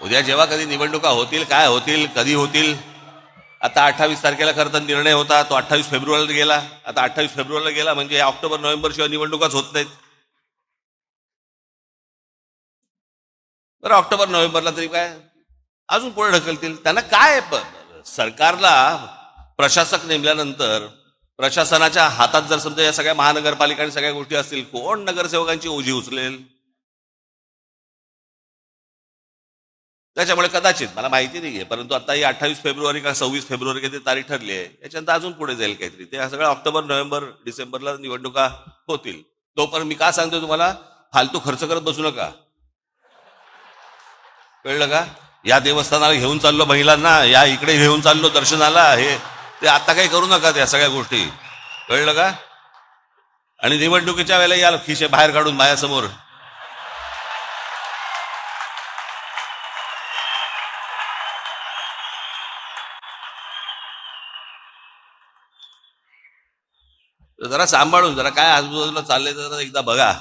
उद्या जेव्हा कधी निवडणुका होतील, काय होतील, कधी होतील, आता 28 तारखेला खरं तर निर्णय होता, तो 28 फेब्रुवारीला गेला. आता 28 फेब्रुवारीला गेला म्हणजे ऑक्टोबर नोव्हेंबर शिवाय निवडणुकाच होत नाहीत. बरं, ऑक्टोबर नोव्हेंबरला तरी काय अजून पुढे ढकलतील. त्यांना काय सरकारला प्रशासक नेमल्यानंतर प्रशासनाच्या हातात जर समजा या सगळ्या महानगरपालिका आणि सगळ्या गोष्टी असतील, कोण नगरसेवकांची ओझी उचलेल? त्याच्यामुळे कदाचित, मला माहिती नाहीये, परंतु आता ही 28 फेब्रुवारी का 26 फेब्रुवारी काहीतरी तारीख ठरली आहे, याच्यानंतर अजून पुढे जाईल काहीतरी. ते सगळं ऑक्टोबर नोव्हेंबर डिसेंबरला निवडणुका होतील. तोपर्यंत मी का सांगतो तुम्हाला, फालतू खर्च करत बसू नका. कळलं का? या देवस्थानाला घेऊन चाललो महिलांना, या इकडे घेऊन चाललो दर्शनाला, हे ते आता काही करू नका त्या सगळ्या गोष्टी. कळलं का? आणि निवडणुकीच्या वेळेला या खिशे बाहेर काढून माझ्यासमोर जरा सांभाळून, जरा काय आजूबाजूला चाललंय जरा एकदा बघा.